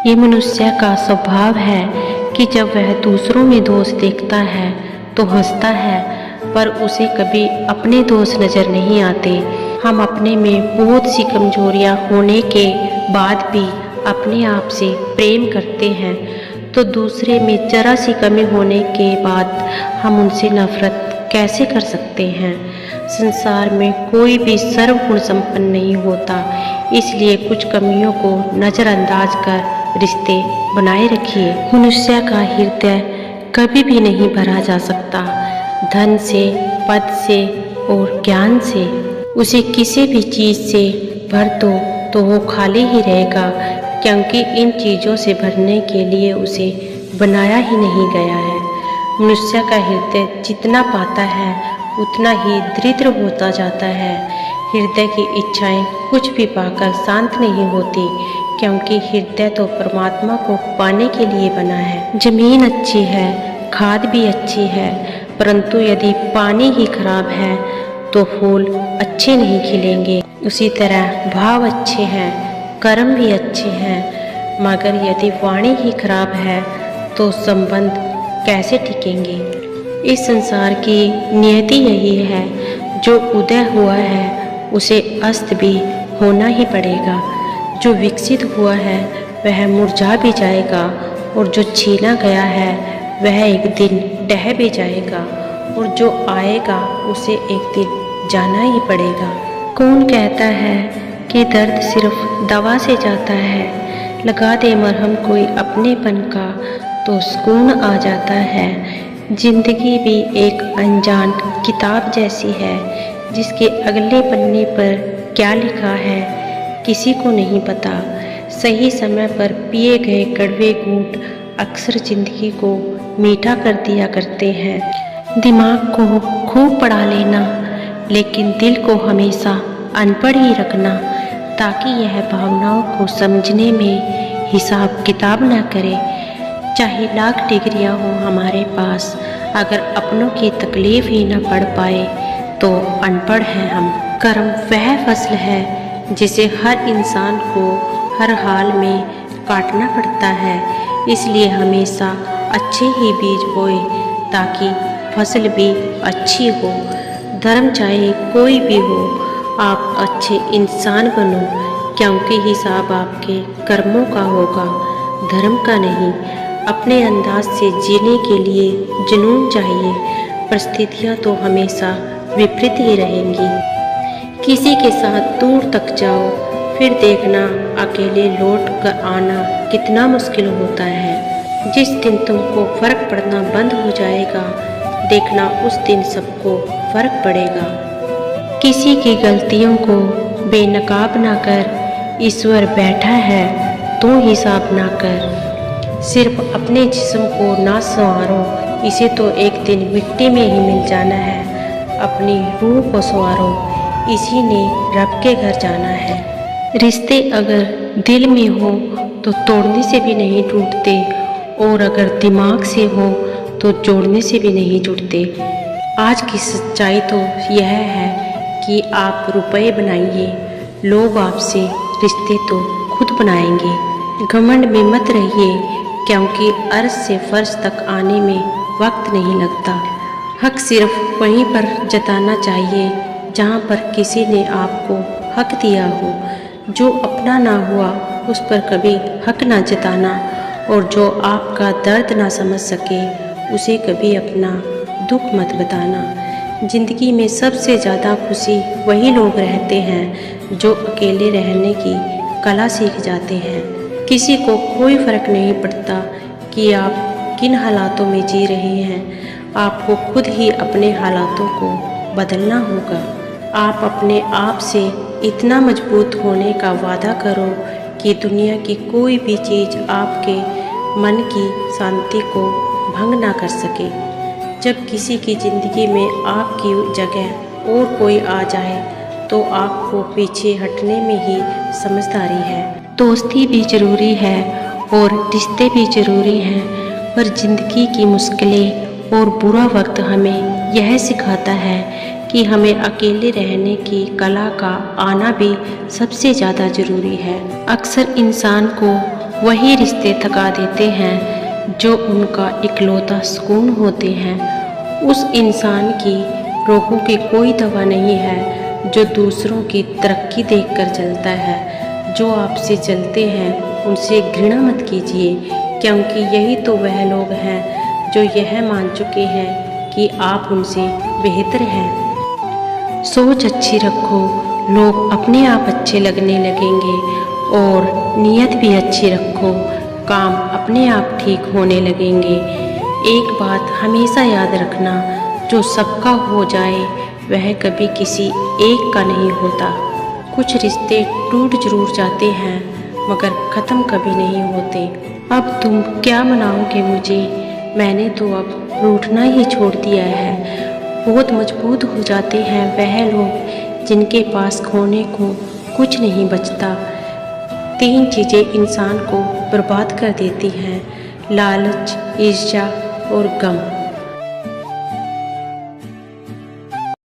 ये मनुष्य का स्वभाव है कि जब वह दूसरों में दोष देखता है तो हंसता है, पर उसे कभी अपने दोष नज़र नहीं आते। हम अपने में बहुत सी कमजोरियां होने के बाद भी अपने आप से प्रेम करते हैं, तो दूसरे में जरा सी कमी होने के बाद हम उनसे नफरत कैसे कर सकते हैं। संसार में कोई भी सर्वगुण संपन्न नहीं होता, इसलिए कुछ कमियों को नज़रअंदाज कर रिश्ते बनाए रखिए। मनुष्य का हृदय कभी भी नहीं भरा जा सकता। धन से, पद से और ज्ञान से। उसे किसी भी चीज़ से भर दो तो वो खाली ही रहेगा, क्योंकि इन चीज़ों से भरने के लिए उसे बनाया ही नहीं गया है। मनुष्य का हृदय जितना पाता है उतना ही दरिद्र होता जाता है। हृदय की इच्छाएं कुछ भी पाकर शांत नहीं होती, क्योंकि हृदय तो परमात्मा को पाने के लिए बना है। जमीन अच्छी है, खाद भी अच्छी है, परंतु यदि पानी ही खराब है तो फूल अच्छे नहीं खिलेंगे। उसी तरह भाव अच्छे हैं, कर्म भी अच्छे हैं, मगर यदि वाणी ही खराब है तो संबंध कैसे टिकेंगे। इस संसार की नियति यही है, जो उदय हुआ है उसे अस्त भी होना ही पड़ेगा। जो विकसित हुआ है वह मुरझा भी जाएगा, और जो छीना गया है वह एक दिन ढह भी जाएगा, और जो आएगा उसे एक दिन जाना ही पड़ेगा। कौन कहता है कि दर्द सिर्फ दवा से जाता है। लगा दे मरहम कोई अपनेपन का तो सुकून आ जाता है। जिंदगी भी एक अनजान किताब जैसी है, जिसके अगले पन्ने पर क्या लिखा है किसी को नहीं पता। सही समय पर पिए गए कड़वे घूंट अक्सर जिंदगी को मीठा कर दिया करते हैं। दिमाग को खूब पढ़ा लेना, लेकिन दिल को हमेशा अनपढ़ ही रखना, ताकि यह भावनाओं को समझने में हिसाब किताब न करे। चाहे लाख डिग्रियां हो हमारे पास, अगर अपनों की तकलीफ ही न पढ़ पाए तो अनपढ़ हैं हम। कर्म वह फसल है जिसे हर इंसान को हर हाल में काटना पड़ता है, इसलिए हमेशा अच्छे ही बीज बोए ताकि फसल भी अच्छी हो। धर्म चाहे कोई भी हो, आप अच्छे इंसान बनो, क्योंकि हिसाब आपके कर्मों का होगा, धर्म का नहीं। अपने अंदाज से जीने के लिए जुनून चाहिए, परिस्थितियाँ तो हमेशा विपरीत ही रहेंगी। किसी के साथ दूर तक जाओ, फिर देखना अकेले लौट कर आना कितना मुश्किल होता है। जिस दिन तुमको फर्क पड़ना बंद हो जाएगा, देखना उस दिन सबको फर्क पड़ेगा। किसी की गलतियों को बेनकाब ना कर, ईश्वर बैठा है तो हिसाब ना कर। सिर्फ अपने जिस्म को ना संवारो, इसे तो एक दिन मिट्टी में ही मिल जाना है। अपनी रूह को संवारो, इसी ने रब के घर जाना है। रिश्ते अगर दिल में हो तो तोड़ने से भी नहीं टूटते, और अगर दिमाग से हो तो जोड़ने से भी नहीं जुड़ते। आज की सच्चाई तो यह है कि आप रुपए बनाइए, लोग आपसे रिश्ते तो खुद बनाएंगे। घमंड में मत रहिए, क्योंकि अर्श से फर्श तक आने में वक्त नहीं लगता। हक सिर्फ वहीं पर जताना चाहिए जहाँ पर किसी ने आपको हक दिया हो। जो अपना ना हुआ उस पर कभी हक ना जताना, और जो आपका दर्द ना समझ सके उसे कभी अपना दुख मत बताना। जिंदगी में सबसे ज़्यादा खुशी वही लोग रहते हैं जो अकेले रहने की कला सीख जाते हैं। किसी को कोई फ़र्क नहीं पड़ता कि आप किन हालातों में जी रहे हैं, आपको खुद ही अपने हालातों को बदलना होगा। आप अपने आप से इतना मजबूत होने का वादा करो कि दुनिया की कोई भी चीज़ आपके मन की शांति को भंग ना कर सके। जब किसी की ज़िंदगी में आपकी जगह और कोई आ जाए तो आपको पीछे हटने में ही समझदारी है। दोस्ती भी ज़रूरी है और रिश्ते भी ज़रूरी हैं, पर ज़िंदगी की मुश्किलें और बुरा वक्त हमें यह सिखाता है कि हमें अकेले रहने की कला का आना भी सबसे ज़्यादा ज़रूरी है। अक्सर इंसान को वही रिश्ते थका देते हैं जो उनका इकलौता सुकून होते हैं। उस इंसान की रोगों की कोई दवा नहीं है जो दूसरों की तरक्की देखकर चलता है। जो आपसे चलते हैं उनसे घृणा मत कीजिए, क्योंकि यही तो वह लोग हैं जो यह मान चुके हैं कि आप उनसे बेहतर हैं। सोच अच्छी रखो, लोग अपने आप अच्छे लगने लगेंगे, और नीयत भी अच्छी रखो, काम अपने आप ठीक होने लगेंगे। एक बात हमेशा याद रखना, जो सबका हो जाए वह कभी किसी एक का नहीं होता। कुछ रिश्ते टूट जरूर जाते हैं मगर ख़त्म कभी नहीं होते। अब तुम क्या मनाओगे मुझे? मैंने तो अब रूठना ही छोड़ दिया है। बहुत मजबूत हो जाते हैं वह लोग जिनके पास खोने को कुछ नहीं बचता। 3 चीज़ें इंसान को बर्बाद कर देती हैं: लालच, ईर्ष्या और गम।